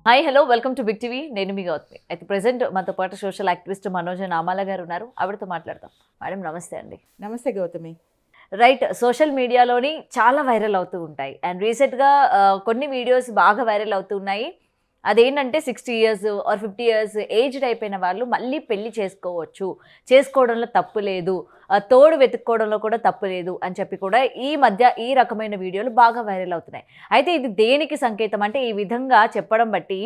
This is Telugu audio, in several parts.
Hi hello welcome to big TV. నేను మీ గౌతమి. అయితే ప్రెసెంట్ మనతో పాటు సోషల్ యాక్టివిస్ట్ మనోజ్ నామాల గారు ఉన్నారు. ఆవిడతో మాట్లాడతాం. మేడం నమస్తే అండి. నమస్తే గౌతమి. రైట్, సోషల్ మీడియాలోని చాలా వైరల్ అవుతూ ఉంటాయి అండ్ రీసెంట్గా కొన్ని వీడియోస్ బాగా వైరల్ అవుతూ ఉన్నాయి. అదేంటంటే 60 ఇయర్స్ ఆర్ 50 ఇయర్స్ ఏజ్డ్ అయిపోయిన వాళ్ళు మళ్ళీ పెళ్లి చేసుకోవచ్చు, చేసుకోవడంలో తప్పు లేదు, తోడు వెతుక్కోవడంలో కూడా తప్పు లేదు అని చెప్పి కూడా ఈ మధ్య ఈ రకమైన వీడియోలు బాగా వైరల్ అవుతున్నాయి. అయితే ఇది దేనికి సంకేతం అంటే ఈ విధంగా చెప్పడం బట్టి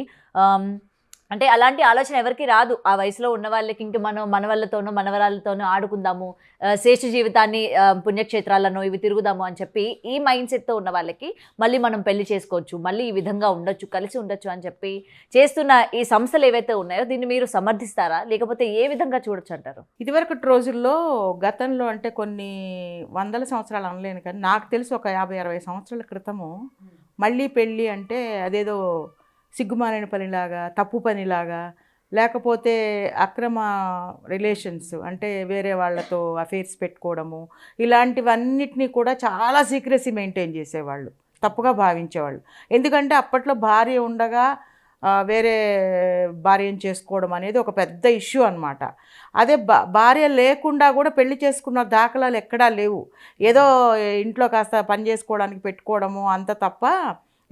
అంటే అలాంటి ఆలోచన ఎవరికి రాదు. ఆ వయసులో ఉన్న వాళ్ళకి ఇంక మనం మనవళ్ళతోనూ మనవరాళ్ళతోనూ ఆడుకుందాము, శ్రేష్ఠ జీవితాన్ని పుణ్యక్షేత్రాలను ఇవి తిరుగుదాము అని చెప్పి ఈ మైండ్ సెట్తో ఉన్న వాళ్ళకి మళ్ళీ మనం పెళ్లి చేసుకోవచ్చు, మళ్ళీ ఈ విధంగా ఉండొచ్చు, కలిసి ఉండొచ్చు అని చెప్పి చేస్తున్న ఈ సంస్థలు ఏవైతే ఉన్నాయో దీన్ని మీరు సమర్థిస్తారా, లేకపోతే ఏ విధంగా చూడొచ్చు అంటారు? ఇదివరకటి రోజుల్లో గతంలో అంటే కొన్ని వందల సంవత్సరాలు అనలేను, కానీ నాకు తెలిసి ఒక 50-60 సంవత్సరాల క్రితము మళ్ళీ పెళ్ళి అంటే అదేదో సిగ్గుమాలిన పనిలాగా, తప్పు పనిలాగా, లేకపోతే అక్రమ రిలేషన్స్ అంటే వేరే వాళ్ళతో అఫేర్స్ పెట్టుకోవడము, ఇలాంటివన్నిటినీ కూడా చాలా సీక్రెసీ మెయింటైన్ చేసేవాళ్ళు, తప్పుగా భావించేవాళ్ళు. ఎందుకంటే అప్పట్లో భార్య ఉండగా వేరే భార్యను చేసుకోవడం అనేది ఒక పెద్ద ఇష్యూ అనమాట. అదే భార్య లేకుండా కూడా పెళ్లి చేసుకున్న దాఖలాలు ఎక్కడా లేవు. ఏదో ఇంట్లో కాస్త పని చేసుకోవడానికి పెట్టుకోవడము అంత తప్ప,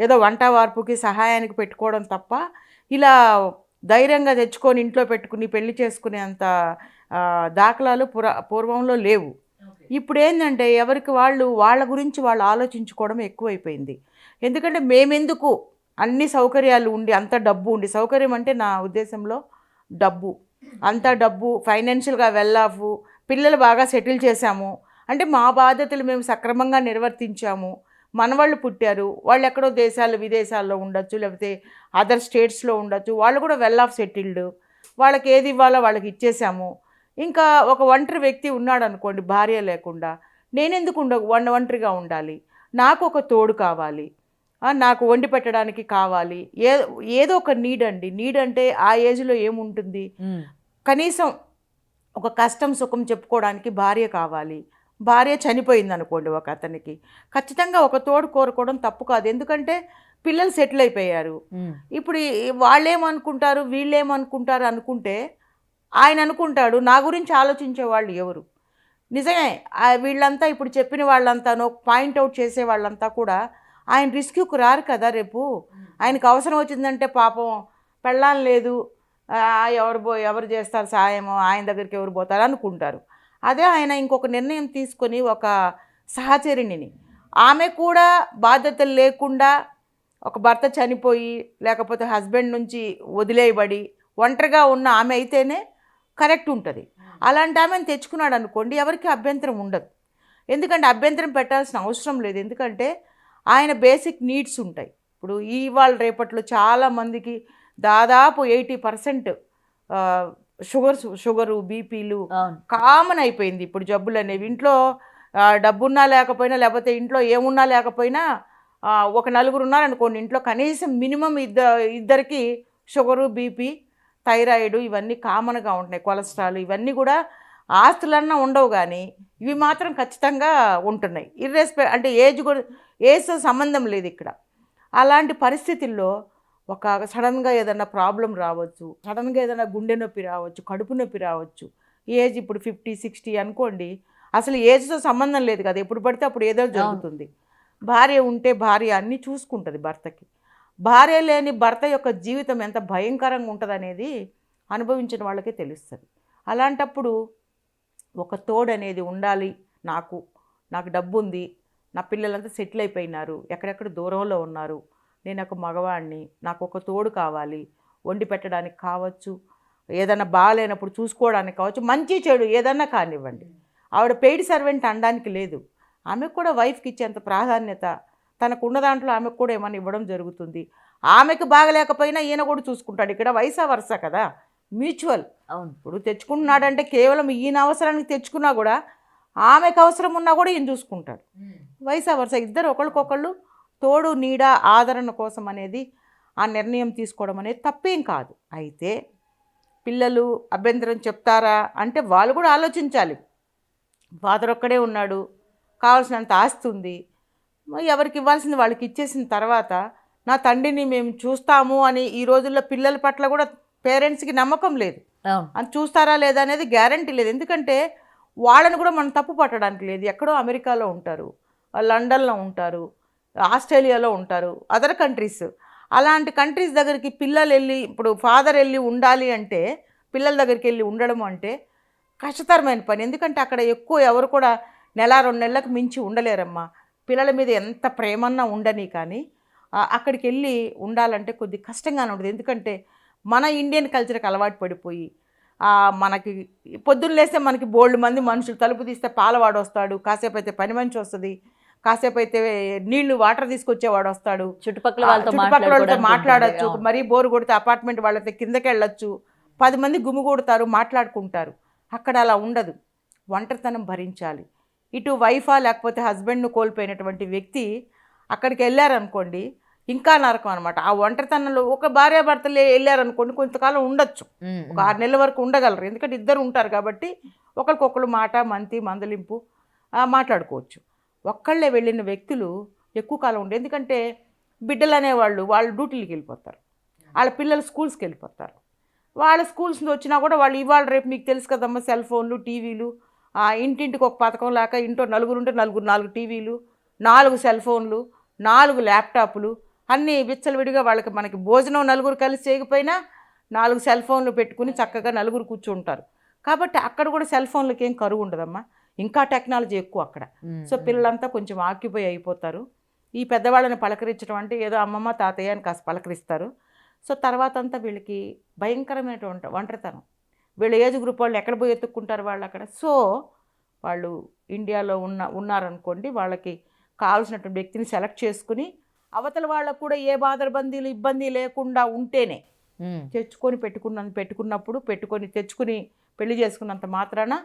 ఏదో వంట వార్పుకి సహాయానికి పెట్టుకోవడం తప్ప, ఇలా ధైర్యంగా తెచ్చుకొని ఇంట్లో పెట్టుకుని పెళ్లి చేసుకునే అంత దాఖలాలు పూర్వంలో లేవు. ఇప్పుడు ఏంటంటే ఎవరికి వాళ్ళు వాళ్ళ గురించి వాళ్ళు ఆలోచించుకోవడం ఎక్కువైపోయింది. ఎందుకంటే మేమెందుకు అన్ని సౌకర్యాలు ఉండి, అంత డబ్బు ఉండి, సౌకర్యం అంటే నా ఉద్దేశంలో డబ్బు, అంత డబ్బు, ఫైనాన్షియల్గా వెల్లాఫ్, పిల్లలు బాగా సెటిల్ చేశాము అంటే మా బాధ్యతలు మేము సక్రమంగా నిర్వర్తించాము, మనవాళ్ళు పుట్టారు, వాళ్ళు ఎక్కడో దేశాలు విదేశాల్లో ఉండొచ్చు, లేకపోతే అదర్ స్టేట్స్లో ఉండొచ్చు, వాళ్ళు కూడా వెల్ ఆఫ్ సెటిల్డ్, వాళ్ళకి ఏది ఇవ్వాలో వాళ్ళకి ఇచ్చేసాము. ఇంకా ఒక ఒంటరి వ్యక్తి ఉన్నాడు అనుకోండి, భార్య లేకుండా, నేనెందుకు ఒంటరిగా ఉండాలి, నాకు ఒక తోడు కావాలి, నాకు వండి పెట్టడానికి కావాలి, ఏదో ఒక నీడ్ అండి. నీడ్ అంటే ఆ ఏజ్లో ఏముంటుంది, కనీసం ఒక కష్టం సుఖం చెప్పుకోవడానికి భార్య కావాలి. భార్య చనిపోయింది అనుకోండి ఒక అతనికి, ఖచ్చితంగా ఒక తోడు కోరుకోవడం తప్పు కాదు. ఎందుకంటే పిల్లలు సెటిల్ అయిపోయారు. ఇప్పుడు వాళ్ళేమనుకుంటారు వీళ్ళేమనుకుంటారు అనుకుంటే, ఆయన అనుకుంటాడు నా గురించి ఆలోచించే వాళ్ళు ఎవరు? నిజమే, వీళ్ళంతా ఇప్పుడు చెప్పిన వాళ్ళంతానో పాయింట్అవుట్ చేసే వాళ్ళంతా కూడా ఆయన రిస్క్యూకు రారు కదా. రేపు ఆయనకు అవసరం వచ్చిందంటే పాపం పెళ్ళాం లేదు, ఎవరు చేస్తారు సాయమో, ఆయన దగ్గరికి ఎవరు పోతారు అనుకుంటారు. అదే ఆయన ఇంకొక నిర్ణయం తీసుకొని ఒక సహచరిణిని, ఆమె కూడా బాధ్యతలు లేకుండా, ఒక భర్త చనిపోయి లేకపోతే హస్బెండ్ నుంచి వదిలేయబడి ఒంటరిగా ఉన్న ఆమె అయితేనే కరెక్ట్ ఉంటుంది. అలాంటి ఆమెను తెచ్చుకున్నాడు అనుకోండి, ఎవరికి అభ్యంతరం ఉండదు. ఎందుకంటే అభ్యంతరం పెట్టాల్సిన అవసరం లేదు. ఎందుకంటే ఆయన బేసిక్ నీడ్స్ ఉంటాయి. ఇప్పుడు ఇవాళ రేపట్లో చాలామందికి దాదాపు 80% షుగరు బీపీలు కామన్ అయిపోయింది. ఇప్పుడు జబ్బులు అనేవి ఇంట్లో డబ్బున్నా లేకపోయినా, లేకపోతే ఇంట్లో ఏమున్నా లేకపోయినా, ఒక నలుగురు ఉన్నారనుకోండి ఇంట్లో, కనీసం మినిమం ఇద్దరికి షుగరు బీపీ థైరాయిడ్ ఇవన్నీ కామన్గా ఉంటున్నాయి, కొలెస్ట్రాల్ ఇవన్నీ కూడా. ఆస్తులన్నా ఉండవు కానీ ఇవి మాత్రం ఖచ్చితంగా ఉంటున్నాయి. అంటే ఏజ్తో సంబంధం లేదు ఇక్కడ. అలాంటి పరిస్థితుల్లో ఒక సడన్గా ఏదైనా ప్రాబ్లం రావచ్చు, సడన్గా ఏదైనా గుండె నొప్పి రావచ్చు, కడుపు నొప్పి రావచ్చు. ఏజ్ ఇప్పుడు 50-60 అనుకోండి, అసలు ఏజ్తో సంబంధం లేదు కదా, ఎప్పుడు పడితే అప్పుడు ఏదో జరుగుతుంది. భార్య ఉంటే భార్య అన్నీ చూసుకుంటుంది భర్తకి. భార్య లేని భర్త యొక్క జీవితం ఎంత భయంకరంగా ఉంటుంది అనేది అనుభవించిన వాళ్ళకే తెలుస్తుంది. అలాంటప్పుడు ఒక తోడు అనేది ఉండాలి. నాకు డబ్బు ఉంది, నా పిల్లలంతా సెటిల్ అయిపోయినారు, ఎక్కడెక్కడ దూరంలో ఉన్నారు, నేను ఒక మగవాడిని, నాకు ఒక తోడు కావాలి, వండి పెట్టడానికి కావచ్చు, ఏదైనా బాగాలేనప్పుడు చూసుకోవడానికి కావచ్చు, మంచి చెడు ఏదన్నా కానివ్వండి. ఆవిడ పెయిడ్ సర్వెంట్ అనడానికి లేదు. ఆమెకు కూడా వైఫ్కి ఇచ్చేంత ప్రాధాన్యత, తనకున్న దాంట్లో ఆమెకు కూడా ఏమైనా ఇవ్వడం జరుగుతుంది. ఆమెకు బాగలేకపోయినా ఈయన కూడా చూసుకుంటాడు. ఇక్కడ వైసా వరుస కదా, మ్యూచువల్. అవును, ఇప్పుడు తెచ్చుకుంటున్నాడంటే కేవలం ఈయన అవసరానికి తెచ్చుకున్నా కూడా ఆమెకు అవసరం ఉన్నా కూడా ఈయన చూసుకుంటాడు. వైసా వరుస, ఇద్దరు ఒకరికొకళ్ళు తోడు నీడ ఆదరణ కోసం అనేది ఆ నిర్ణయం తీసుకోవడం అనేది తప్పేం కాదు. అయితే పిల్లలు అభ్యంతరం చెప్తారా అంటే వాళ్ళు కూడా ఆలోచించాలి. ఫాదర్ ఒక్కడే ఉన్నాడు, కావాల్సినంత ఆస్తి ఉంది, ఎవరికి ఇవ్వాల్సింది వాళ్ళకి ఇచ్చేసిన తర్వాత నా తండ్రిని మేము చూస్తాము అని ఈ రోజుల్లో పిల్లల పట్ల కూడా పేరెంట్స్కి నమ్మకం లేదు. అవును. అని చూస్తారా లేదా అనేది గ్యారంటీ లేదు. ఎందుకంటే వాళ్ళని కూడా మనం తప్పు పట్టడానికి లేదు. ఎక్కడో అమెరికాలో ఉంటారు, లండన్లో ఉంటారు, ఆస్ట్రేలియాలో ఉంటారు, అదర్ కంట్రీస్. అలాంటి కంట్రీస్ దగ్గరికి పిల్లలు వెళ్ళి, ఇప్పుడు ఫాదర్ వెళ్ళి ఉండాలి అంటే, పిల్లల దగ్గరికి వెళ్ళి ఉండడం అంటే కష్టతరమైన పని. ఎందుకంటే అక్కడ ఎక్కువ ఎవరు కూడా నెల 2 నెలలకు మించి ఉండలేరమ్మా. పిల్లల మీద ఎంత ప్రేమన్నా ఉండని, కానీ అక్కడికి వెళ్ళి ఉండాలంటే కొద్ది కష్టంగానే ఉంటుంది. ఎందుకంటే మన ఇండియన్ కల్చర్కి అలవాటు పడిపోయి, మనకి పొద్దున్న లేస్తే మనకి బోల్డ్ మంది మనుషులు, తలుపు తీస్తే పాలవాడు వస్తాడు, కాసేపు అయితే పని మనిషి వస్తుంది, కాసేపు అయితే నీళ్లు వాటర్ తీసుకొచ్చేవాడు వస్తాడు, చుట్టుపక్కల వాళ్ళతో మాట్లాడచ్చు. మరీ బోరు కొడితే అపార్ట్మెంట్ వాళ్ళతో కిందకి వెళ్ళొచ్చు, 10 మంది గుమిగూడతారు, మాట్లాడుకుంటారు. అక్కడ అలా ఉండదు, ఒంటరితనం భరించాలి. ఇటు వైఫా లేకపోతే హస్బెండ్ను కోల్పోయినటువంటి వ్యక్తి అక్కడికి వెళ్ళారనుకోండి, ఇంకా నరకం అనమాట. ఆ ఒంటరితనంలో ఒక భార్యాభర్తలు వెళ్ళారనుకోండి, కొంతకాలం ఉండొచ్చు, ఒక 6 నెలల వరకు ఉండగలరు. ఎందుకంటే ఇద్దరు ఉంటారు కాబట్టి ఒకరికొకరు మాట మందలింపు మాట్లాడుకోవచ్చు. ఒక్కళ్ళే వెళ్ళిన వ్యక్తులు ఎక్కువ కాలం ఉండే, ఎందుకంటే బిడ్డలు అనేవాళ్ళు వాళ్ళు డ్యూటీలకు వెళ్ళిపోతారు, వాళ్ళ పిల్లలు స్కూల్స్కి వెళ్ళిపోతారు. వాళ్ళ స్కూల్స్ నుంచి వచ్చినా కూడా వాళ్ళు ఇవాళ రేపు మీకు తెలుసు కదమ్మా, సెల్ ఫోన్లు, టీవీలు, ఇంటింటికి ఒక పథకం లాగా, ఇంట్లో నలుగురు ఉంటే 4 టీవీలు, 4 సెల్ ఫోన్లు, 4 ల్యాప్టాప్లు, అన్నీ విచ్చలవిడిగా. వాళ్ళకి మనకి భోజనం నలుగురు కలిసి చేయకపోయినా 4 సెల్ ఫోన్లు పెట్టుకుని చక్కగా నలుగురు కూర్చుంటారు. కాబట్టి అక్కడ కూడా సెల్ ఫోన్లకి ఏం కరువు ఉండదమ్మా, ఇంకా టెక్నాలజీ ఎక్కువ అక్కడ. సో పిల్లలంతా కొంచెం ఆక్యుపై అయిపోతారు. ఈ పెద్దవాళ్ళని పలకరించడం అంటే ఏదో అమ్మమ్మ తాతయ్య అని కాస్త పలకరిస్తారు. సో తర్వాత అంతా వీళ్ళకి భయంకరమైనటువంటి ఒంటరితనం. వీళ్ళ ఏజ్ గ్రూప్ వాళ్ళు ఎక్కడ పోయి ఎత్తుక్కుంటారు వాళ్ళు అక్కడ. సో వాళ్ళు ఇండియాలో ఉన్నారనుకోండి, వాళ్ళకి కావాల్సినటువంటి వ్యక్తిని సెలెక్ట్ చేసుకుని, అవతల వాళ్ళకు కూడా ఏ బాధరబందీలు ఇబ్బంది లేకుండా ఉంటేనే తెచ్చుకుని పెళ్లి చేసుకున్నంత మాత్రాన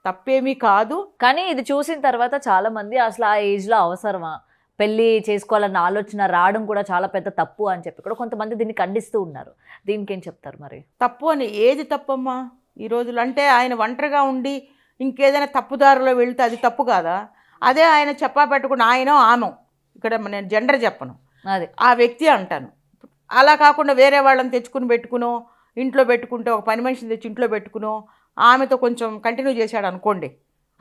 తప్పేమీ కాదు. కానీ ఇది చూసిన తర్వాత చాలా మంది అసలు ఆ ఏజ్లో అవసరమా పెళ్ళి చేసుకోవాలన్న ఆలోచన రావడం కూడా చాలా పెద్ద తప్పు అని చెప్పి కూడా కొంతమంది దీన్ని ఖండిస్తూ ఉన్నారు. దీనికి ఏం చెప్తారు మరి? తప్పు అని ఏది తప్పమ్మా ఈ రోజులు? అంటే ఆయన ఒంటరిగా ఉండి ఇంకేదైనా తప్పుదారిలో వెళితే అది తప్పు కాదా? అదే ఆయన చెప్పా పెట్టుకుని ఆయన ఆమె, ఇక్కడ నేను జెండర్ చెప్పను, అదే ఆ వ్యక్తి అంటాను. అలా కాకుండా వేరే వాళ్ళని తెచ్చుకుని పెట్టుకునో, ఇంట్లో పెట్టుకుంటే ఒక పని మనిషిని తెచ్చి ఇంట్లో పెట్టుకునో, ఆమెతో కొంచెం కంటిన్యూ చేశాడు అనుకోండి,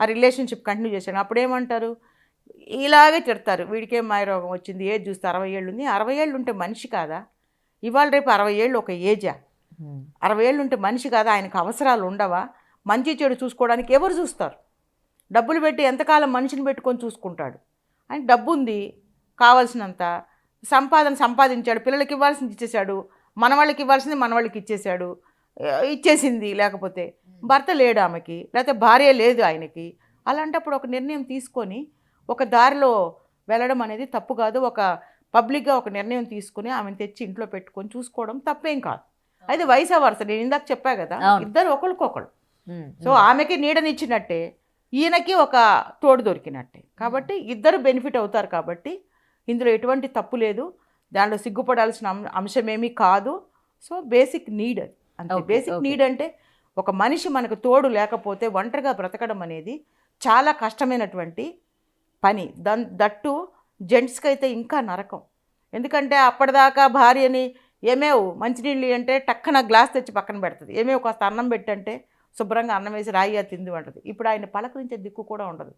ఆ రిలేషన్షిప్ కంటిన్యూ చేశాడు, అప్పుడేమంటారు? ఇలాగే తిడతారు, వీడికేం మాయరోగం వచ్చింది, ఏజ్ చూస్తే 60 ఏళ్ళు ఉంది. 60 ఏళ్ళు ఉంటే మనిషి కాదా? ఇవాళ రేపు 60 ఏళ్ళు ఒక ఏజా? 60 ఏళ్ళు ఉంటే మనిషి కాదా? ఆయనకు అవసరాలు ఉండవా? మంచి చెడు చూసుకోవడానికి ఎవరు చూస్తారు? డబ్బులు పెట్టి ఎంతకాలం మనిషిని పెట్టుకొని చూసుకుంటాడు? ఆయన డబ్బు ఉంది, కావాల్సినంత సంపాదించాడు, పిల్లలకి ఇవ్వాల్సింది ఇచ్చేశాడు, మనవాళ్ళకి ఇవ్వాల్సింది మనవాళ్ళకి ఇచ్చేసింది. లేకపోతే భర్త లేడు ఆమెకి, లేకపోతే భార్య లేదు ఆయనకి. అలాంటప్పుడు ఒక నిర్ణయం తీసుకొని ఒక దారిలో వెళ్ళడం అనేది తప్పు కాదు. ఒక పబ్లిక్గా ఒక నిర్ణయం తీసుకుని ఆమెను తెచ్చి ఇంట్లో పెట్టుకొని చూసుకోవడం తప్పేం కాదు. అది వయసు వరుస, నేను ఇందాక చెప్పా కదా, ఇద్దరు ఒకరికొకరు. సో ఆమెకి నీడనిచ్చినట్టే, ఈయనకి ఒక తోడు దొరికినట్టే. కాబట్టి ఇద్దరు బెనిఫిట్ అవుతారు. కాబట్టి ఇందులో ఎటువంటి తప్పు లేదు, దాంట్లో సిగ్గుపడాల్సిన అంశమేమీ కాదు. సో బేసిక్ నీడ్ అది అంతే. బేసిక్ నీడ్ అంటే ఒక మనిషి మనకు తోడు లేకపోతే ఒంటరిగా బ్రతకడం అనేది చాలా కష్టమైనటువంటి పని. దట్టు జెంట్స్కి అయితే ఇంకా నరకం. ఎందుకంటే అప్పటిదాకా భార్యని ఏమేవు మంచినీళ్ళు అంటే టక్కన గ్లాస్ తెచ్చి పక్కన పెడుతుంది, ఏమేవు కాస్త అన్నం పెట్టంటే శుభ్రంగా అన్నం వేసి రాయిగా తింది ఉంటుంది. ఇప్పుడు ఆయన పలకరించే దిక్కు కూడా ఉండదు.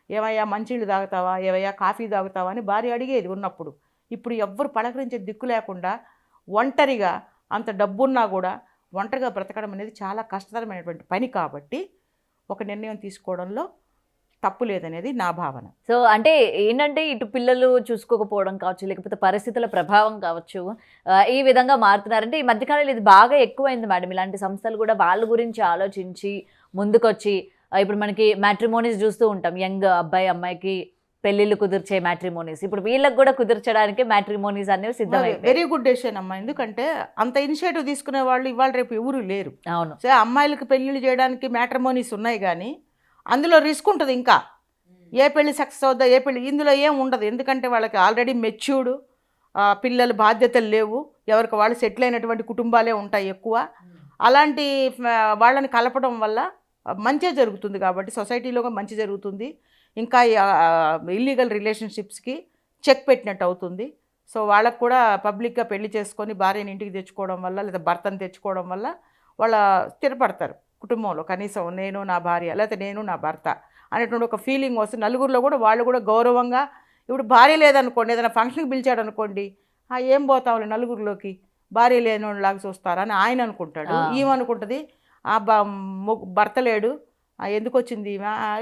ఏమయ్యా మంచినీళ్ళు తాగుతావా, ఏవయ్యా కాఫీ తాగుతావా అని భార్య అడిగేది ఉన్నప్పుడు. ఇప్పుడు ఎవ్వరు పలకరించే దిక్కు లేకుండా ఒంటరిగా, అంత డబ్బున్నా కూడా ఒంటరిగా బ్రతకడం అనేది చాలా కష్టతరమైనటువంటి పని. కాబట్టి ఒక నిర్ణయం తీసుకోవడంలో తప్పు లేదనేది నా భావన. సో అంటే ఏంటంటే ఇటు పిల్లలు చూసుకోకపోవడం కావచ్చు, లేకపోతే పరిస్థితుల ప్రభావం కావచ్చు, ఈ విధంగా మారుతున్నారంటే ఈ మధ్యకాలంలో ఇది బాగా ఎక్కువైంది మేడం. ఇలాంటి సంస్థలు కూడా వాళ్ళ గురించి ఆలోచించి ముందుకొచ్చి, ఇప్పుడు మనకి మ్యాట్రిమోనీస్ చూస్తూ ఉంటాం, యంగ్ అబ్బాయి అమ్మాయికి పెళ్ళిళ్ళు కుదిర్చే మ్యాట్రిమోనీస్. ఇప్పుడు వీళ్ళకి కూడా కుదిర్చడానికి మ్యాట్రిమోనీస్ అనేవి సిద్ధమైంది. వెరీ గుడ్ డెసిషన్ అమ్మా. ఎందుకంటే అంత ఇనిషియేటివ్ తీసుకునే వాళ్ళు ఇవాళ రేపు ఎవరు లేరు. అవును. సో అమ్మాయిలకు పెళ్ళిళ్ళు చేయడానికి మ్యాట్రిమోనీస్ ఉన్నాయి, కానీ అందులో రిస్క్ ఉంటుంది. ఇంకా ఏ పెళ్ళి సక్సెస్ అవుద్దా, ఏ పెళ్ళి, ఇందులో ఏం ఉండదు. ఎందుకంటే వాళ్ళకి ఆల్రెడీ మెచ్యూర్డ్, పిల్లలు బాధ్యతలు లేవు, ఎవరికి వాళ్ళు సెటిల్ అయినటువంటి కుటుంబాలే ఉంటాయి ఎక్కువ. అలాంటి వాళ్ళని కలపడం వల్ల మంచి జరుగుతుంది. కాబట్టి సొసైటీలో మంచి జరుగుతుంది. ఇంకా ఇల్లీగల్ రిలేషన్షిప్స్కి చెక్ పెట్టినట్టు అవుతుంది. సో వాళ్ళకు కూడా పబ్లిక్గా పెళ్లి చేసుకొని భార్యని ఇంటికి తెచ్చుకోవడం వల్ల లేదా భర్తను తెచ్చుకోవడం వల్ల వాళ్ళ స్థిరపడతారు కుటుంబంలో, కనీసం నేను నా భార్య లేకపోతే నేను నా భర్త అనేటువంటి ఒక ఫీలింగ్ వస్తుంది. నలుగురిలో కూడా వాళ్ళు కూడా గౌరవంగా, ఇప్పుడు భార్య లేదనుకోండి, ఏదైనా ఫంక్షన్కి పిలిచాడు అనుకోండి, ఏం పోతావులే నలుగురిలోకి, భార్య లేనిలాగా చూస్తారని ఆయన అనుకుంటాడు. ఈమె అనుకుంటుంది భర్త లేడు, ఎందుకు వచ్చింది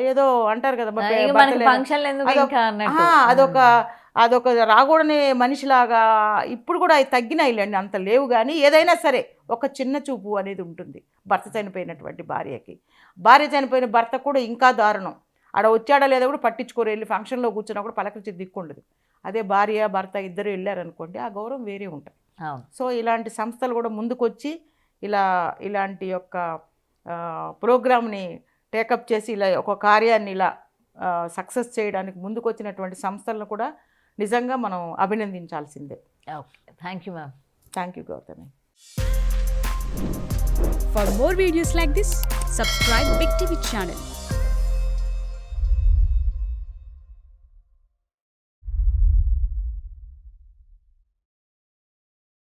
ఏదో అంటారు కదా, అదొక రాకూడని మనిషిలాగా. ఇప్పుడు కూడా అవి తగ్గినాయిలేండి, అంత లేవు. కానీ ఏదైనా సరే ఒక చిన్న చూపు అనేది ఉంటుంది భర్త చనిపోయినటువంటి భార్యకి. భార్య చనిపోయిన భర్త కూడా ఇంకా దారుణం. ఆడ వచ్చాడా లేదా కూడా పట్టించుకోరు, వెళ్ళి ఫంక్షన్లో కూర్చున్నా కూడా పలకరించి దిక్కుండదు. అదే భార్య భర్త ఇద్దరు వెళ్ళారనుకోండి, ఆ గౌరవం వేరే ఉంటుంది. సో ఇలాంటి సంస్థలు కూడా ముందుకొచ్చి ఇలాంటి యొక్క ప్రోగ్రామ్ని టేకప్ చేసి ఇలా ఒక కార్యాన్ని ఇలా సక్సెస్ చేయడానికి ముందుకొచ్చినటువంటి సంస్థలను కూడా నిజంగా మనం అభినందించాల్సిందే. Okay, thank you ma'am. Thank you Gautami. For more videos like this, subscribe Big TV channel.